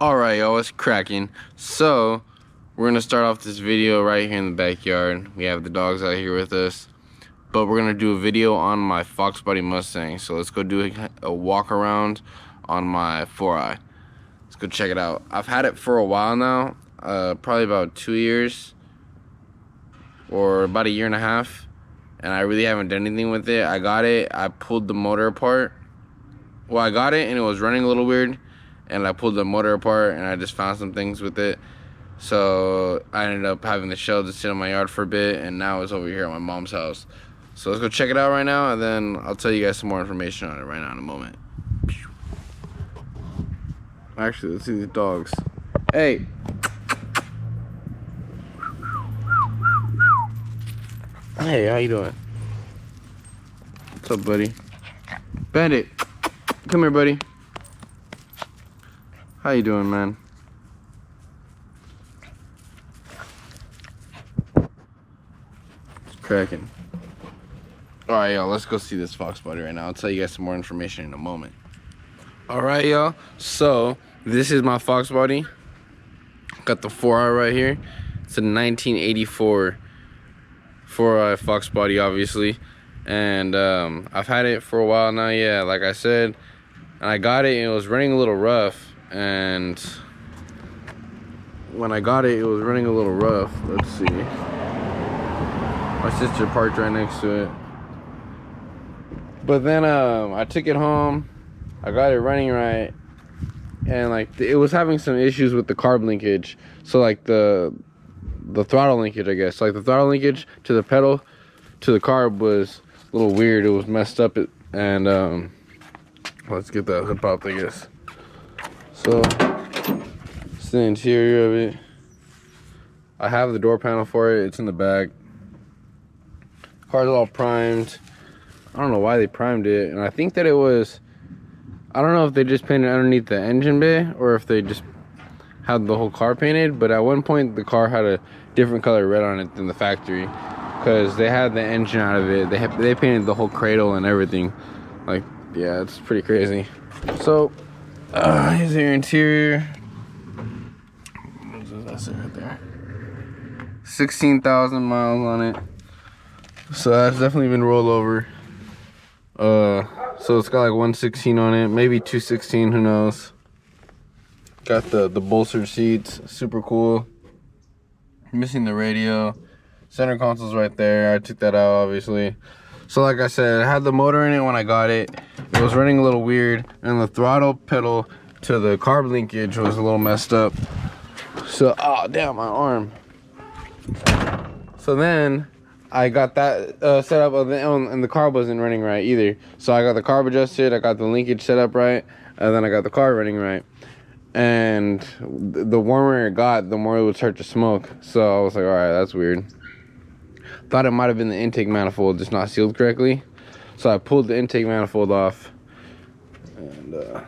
Alright, y'all, it's cracking. So, we're gonna start off this video right here in the backyard. We have the dogs out here with us. But we're gonna do a video on my Fox Body Mustang. So let's go do a walk around on my 4-eye. Let's go check it out. I've had it for a while now, probably about 2 years or about a year and a half, and I really haven't done anything with it. I got it, I pulled the motor apart. Well, I got it and it was running a little weird, and I pulled the motor apart and I just found some things with it. So I ended up having the shell just sit in my yard for a bit, and now it's over here at my mom's house. So let's go check it out right now, and then I'll tell you guys some more information on it right now in a moment. Actually, let's see these dogs. Hey! Hey, how you doing? What's up, buddy? Bandit! Come here, buddy. How you doing, man? It's cracking. Alright, y'all, let's go see this Fox Body right now. I'll tell you guys some more information in a moment. Alright, y'all, so this is my Fox Body. Got the 4-eye right here. It's a 1984 4-eye Fox Body, obviously. And I've had it for a while now, yeah, like I said. And I got it and it was running a little rough. And when I got it, it was running a little rough. Let's see. My sister parked right next to it. But then I took it home. I got it running right, and like it was having some issues with the carb linkage. So like the throttle linkage, I guess. Like the throttle linkage to the pedal to the carb was a little weird. It was messed up. And let's get that hood popped, I guess. So it's the interior of it. I have the door panel for it. It's in the back. Car's all primed. I don't know why they primed it, and I think that it was, I don't know if they just painted underneath the engine bay or if they just had the whole car painted. But at one point the car had a different color red on it than the factory, because they had the engine out of it. They painted the whole cradle and everything. Like, yeah, it's pretty crazy. So here's your interior. What does that say right there? 16,000 miles on it. So that's definitely been rolled over. So it's got like 116 on it, maybe 216, who knows. Got the bolstered seats, super cool. Missing the radio. Center console's right there. I took that out, obviously. So like I said, I had the motor in it when I got it. It was running a little weird, and the throttle pedal to the carb linkage was a little messed up. So, oh damn, my arm. So then I got that set up, and the carb wasn't running right either. So I got the carb adjusted, I got the linkage set up right, and then I got the car running right. And the warmer it got, the more it would start to smoke. So I was like, alright, that's weird. Thought it might have been the intake manifold just not sealed correctly. So I pulled the intake manifold off, and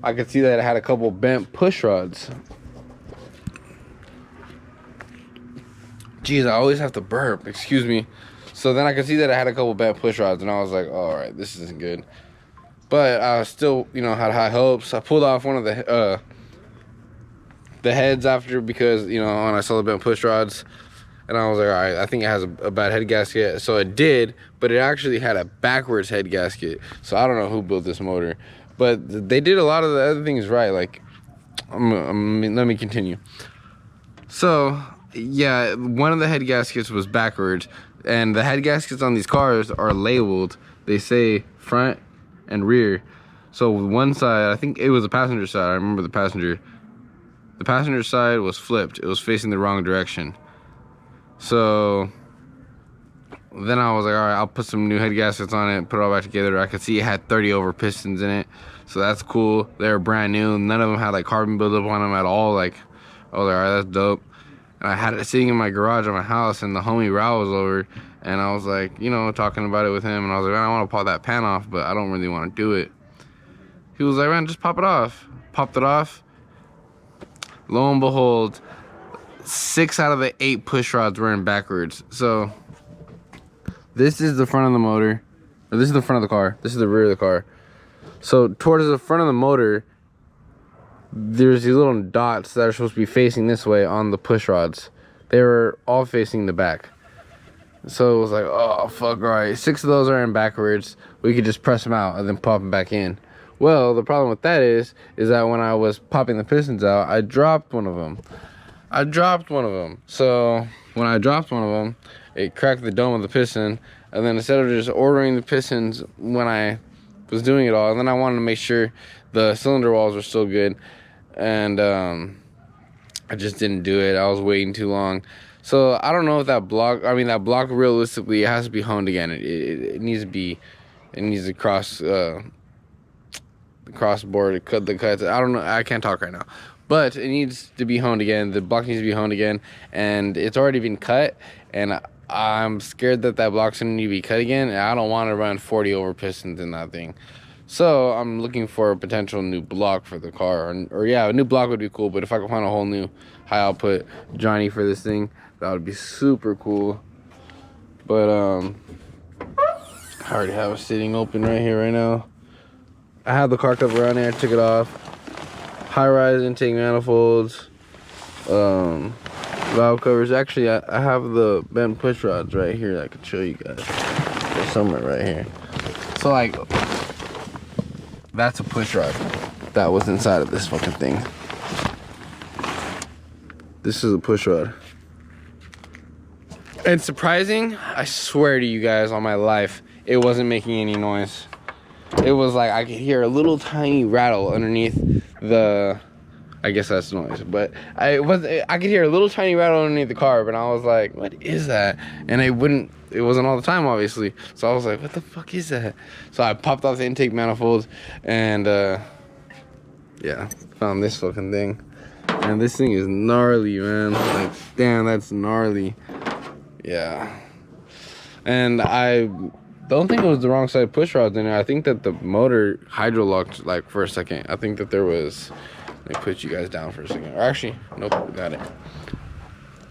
I could see that it had a couple bent push rods. Jeez, I always have to burp, excuse me. So then I could see that I had a couple bad push rods, and I was like, oh, all right, this isn't good. But I still, had high hopes. I pulled off one of the heads after, because, when I saw the bent push rods, and I was like, all right, I think it has a bad head gasket. So it did, but it actually had a backwards head gasket. So I don't know who built this motor, but they did a lot of the other things right. Like, let me continue. So yeah, one of the head gaskets was backwards, and the head gaskets on these cars are labeled. They say front and rear. So one side, I think it was the passenger side. I remember the passenger side was flipped. It was facing the wrong direction. So then I was like, all right, I'll put some new head gaskets on it, put it all back together. I could see it had 30 over pistons in it, so that's cool. They were brand new. None of them had like carbon buildup on them at all. Like, I was like, all right, that's dope. And I had it sitting in my garage at my house, and the homie Rao was over, and I was like, talking about it with him, and I was like, man, I want to pop that pan off, but I don't really want to do it. He was like, man, just pop it off. Popped it off. Lo and behold, 6 out of the 8 push rods were in backwards. So this is the front of the motor. Or this is the front of the car. This is the rear of the car. So towards the front of the motor, there's these little dots that are supposed to be facing this way on the push rods. They were all facing the back. So it was like, oh, fuck, all right. 6 of those are in backwards. We could just press them out and then pop them back in. Well, the problem with that is that when I was popping the pistons out, I dropped one of them. So when I dropped one of them, it cracked the dome of the piston. And then instead of just ordering the pistons when I was doing it all, and then I wanted to make sure the cylinder walls were still good. And I just didn't do it. I was waiting too long. So I don't know if that block, realistically, it has to be honed again. It needs to cross the crossboard, cut the cuts. I don't know. I can't talk right now. But it needs to be honed again. The block needs to be honed again. And it's already been cut. And I'm scared that block's going to need to be cut again. And I don't want to run 40 over pistons in that thing. So I'm looking for a potential new block for the car. Or yeah, a new block would be cool. But if I could find a whole new high output Johnny for this thing, that would be super cool. But I already have it sitting open right here right now. I have the car cover on there, took it off. High-rise intake manifolds, valve covers. Actually, I have the bent push rods right here that I could show you guys. They're somewhere right here. So like, that's a push rod that was inside of this fucking thing. This is a push rod. And surprising, I swear to you guys on my life, it wasn't making any noise. It was like I could hear a little tiny rattle underneath the, I guess that's noise, but I could hear a little tiny rattle underneath the car, but I was like, what is that? And it wasn't all the time, obviously. So I was like, what the fuck is that? So I popped off the intake manifolds and yeah, found this fucking thing. And this thing is gnarly, man. Like, damn, that's gnarly. Yeah. And I don't think it was the wrong side push rods in there. I think that the motor hydro locked like for a second. I think that there was, let me put you guys down for a second. Or actually, nope, got it.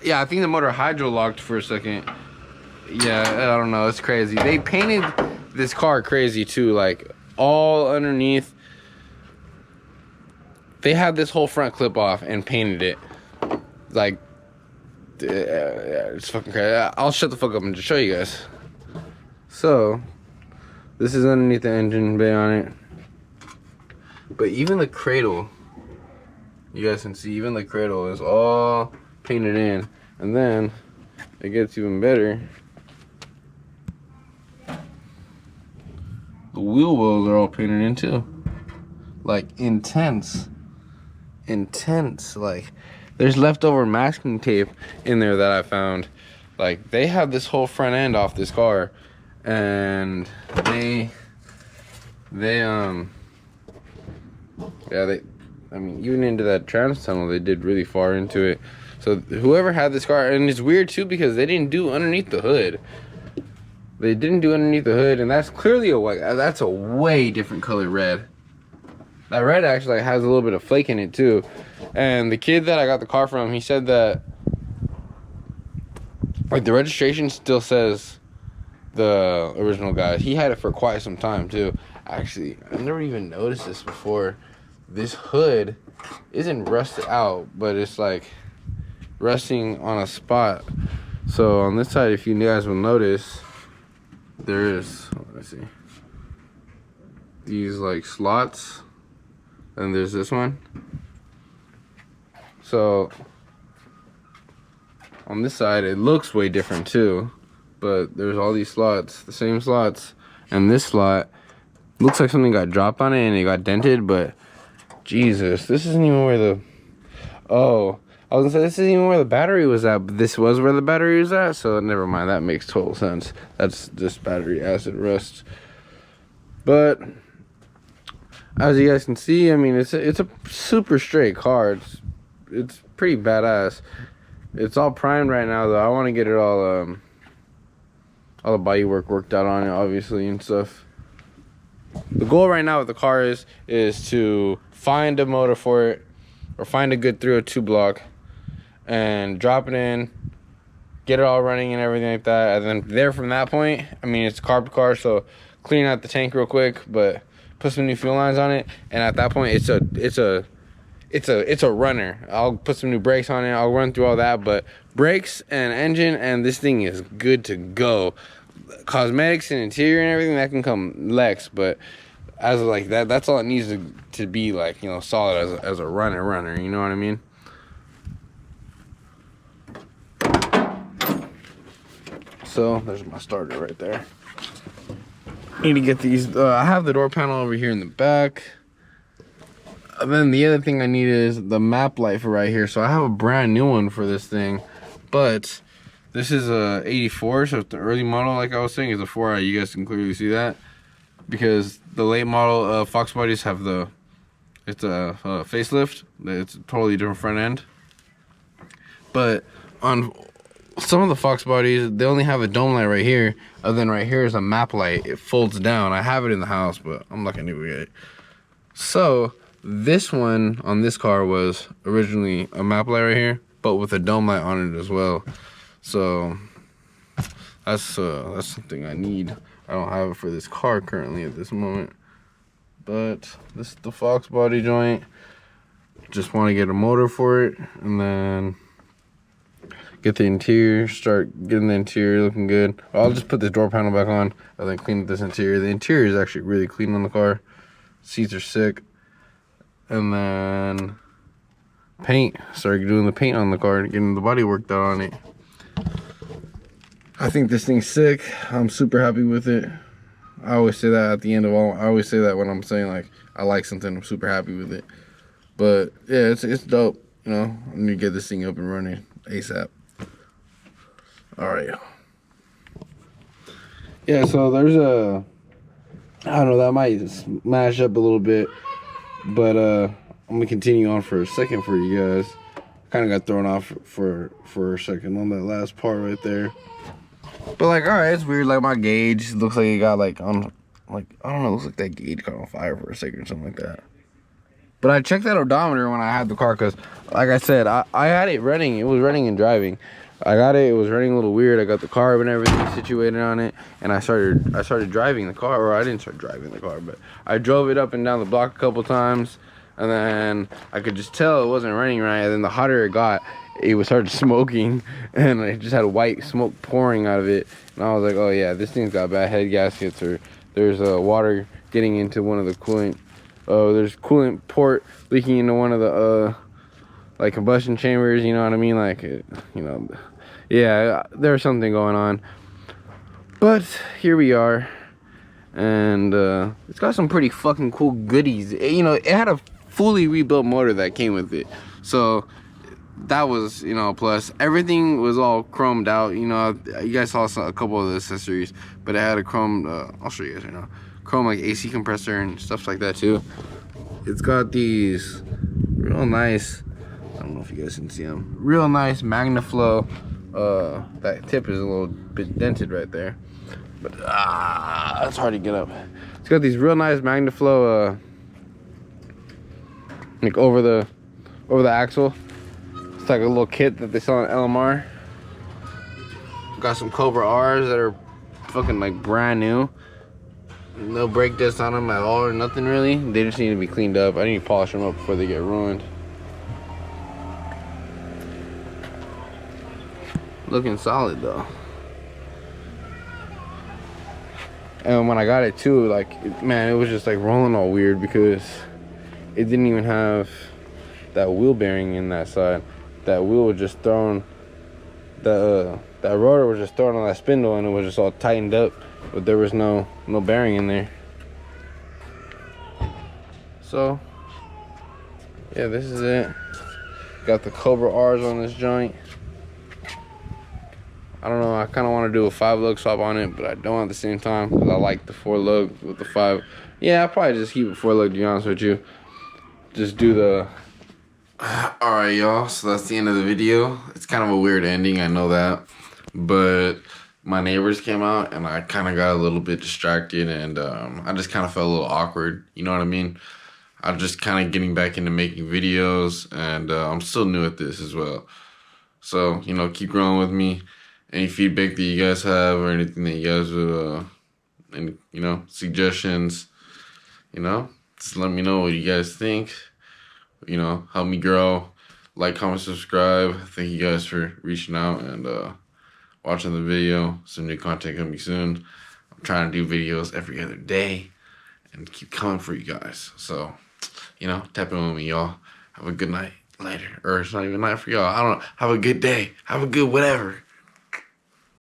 Yeah, I think the motor hydro locked for a second. Yeah, I don't know, it's crazy. They painted this car crazy too, like all underneath. They had this whole front clip off and painted it. Like, it's fucking crazy. I'll shut the fuck up and just show you guys. So, this is underneath the engine bay on it. But even the cradle, you guys can see, even the cradle is all painted in. And then, it gets even better. The wheel wells are all painted in too. Like, intense. Like, there's leftover masking tape in there that I found. Like, they have this whole front end off this car. And I mean, even into that trans tunnel, they did really far into it. So whoever had this car, and it's weird too because they didn't do underneath the hood. They didn't do underneath the hood, and that's clearly a white. That's a way different color red. That red actually has a little bit of flake in it too. And the kid that I got the car from, he said that like the registration still says the original guy. He had it for quite some time too. Actually, I've never even noticed this before. This hood isn't rusted out, but it's like resting on a spot. So on this side, if you guys will notice, there is, let's see, these like slots, and there's this one. So on this side, it looks way different too. But there's all these slots, the same slots, and this slot looks like something got dropped on it and it got dented, but Jesus, this isn't even where the, oh, I was gonna say this isn't even where the battery was at, but this was where the battery was at, so never mind, that makes total sense. That's just battery acid rust. But as you guys can see, I mean, it's a super straight car. It's pretty badass. It's all primed right now though. I want to get it all the body work worked out on it, obviously, and stuff. The goal right now with the car is to find a motor for it, or find a good 302 block, and drop it in, get it all running and everything like that. And then from that point, I mean, it's a carb car, so clean out the tank real quick, but put some new fuel lines on it. And at that point, it's it's a runner. I'll put some new brakes on it. I'll run through all that, but brakes and engine, and this thing is good to go. Cosmetics and interior and everything, that can come next, but as of like that's all it needs to be, like, you know, solid as a runner, you know what I mean? So there's my starter right there. Need to get these. I have the door panel over here in the back. And then the other thing I need is the map light for right here. So I have a brand new one for this thing, but this is a 84, so it's the early model. Like I was saying, is a 4-eye. You guys can clearly see that, because the late model Fox bodies have it's a facelift. It's a totally different front end. But on some of the Fox bodies, they only have a dome light right here, and then right here is a map light. It folds down. I have it in the house, but I'm not gonna get it. So this one on this car was originally a map light right here, but with a dome light on it as well. So that's something I need. I don't have it for this car currently at this moment, but this is the Fox body joint. Just want to get a motor for it, and then get the interior, start getting the interior looking good. I'll just put this door panel back on and then clean up this interior. The interior is actually really clean on the car. Seats are sick. And then paint. Started doing the paint on the car, getting the body worked out on it. I think this thing's sick. I'm super happy with it. I always say that at the end of all. I always say that when I'm saying like I like something, I'm super happy with it. But yeah, it's dope. You know, I need to get this thing up and running ASAP. All right. Yeah, so there's I don't know, that might smash up a little bit, but I'm gonna continue on for a second for you guys. Kind of got thrown off for a second on that last part right there. But like, all right, it's weird. Like my gauge looks like it got like on, like, I don't know, looks like that gauge caught on fire for a second or something like that. But I checked that odometer when I had the car, because like I said, I had it running. It was running and driving. I got it. It was running a little weird. I got the carb and everything situated on it, and I started driving the car. Or I didn't start driving the car, but I drove it up and down the block a couple times, and then I could just tell it wasn't running right. And then the hotter it got, it would start smoking, and it just had white smoke pouring out of it. And I was like, oh yeah, this thing's got bad head gaskets, or there's water getting into one of the coolant. There's coolant port leaking into one of the like combustion chambers. You know what I mean? Like, you know, yeah, there's something going on. But here we are, and it's got some pretty fucking cool goodies. You know, it had a fully rebuilt motor that came with it, so that was, you know, a plus. Everything was all chromed out. You know, you guys saw a couple of the accessories, but it had a chrome. I'll show you guys right now. Chrome like AC compressor and stuff like that too. It's got these real nice, I don't know if you guys can see them, real nice MagnaFlow. That tip is a little bit dented right there, but that's hard to get up. It's got these real nice MagnaFlow like over the axle. It's like a little kit that they sell on LMR. Got some Cobra R's that are fucking like brand new. No brake discs on them at all, or nothing really. They just need to be cleaned up. I need to polish them up before they get ruined. Looking solid though. And when I got it too, like, man, it was just like rolling all weird, because it didn't even have that wheel bearing in that side. That wheel was just thrown, that rotor was just thrown on that spindle, and it was just all tightened up, but there was no bearing in there. So yeah, this is it. Got the Cobra R's on this joint. I don't know, I kind of want to do a 5-lug swap on it, but I don't at the same time, because I like the 4-lug with the 5. Yeah, I'll probably just keep it 4-lug, to be honest with you. Just do the... Alright, y'all, so that's the end of the video. It's kind of a weird ending, I know that. But my neighbors came out, and I kind of got a little bit distracted, and I just kind of felt a little awkward, you know what I mean? I'm just kind of getting back into making videos, and I'm still new at this as well. So, you know, keep growing with me. Any feedback that you guys have, or anything that you guys would, any, you know, suggestions, you know, just let me know what you guys think. you know, help me grow. Like, comment, subscribe. Thank you guys for reaching out and watching the video. Some new content coming soon. I'm trying to do videos every other day and keep coming for you guys. So, you know, tap in with me, y'all. Have a good night later. Or it's not even night for y'all. I don't know. Have a good day. Have a good whatever.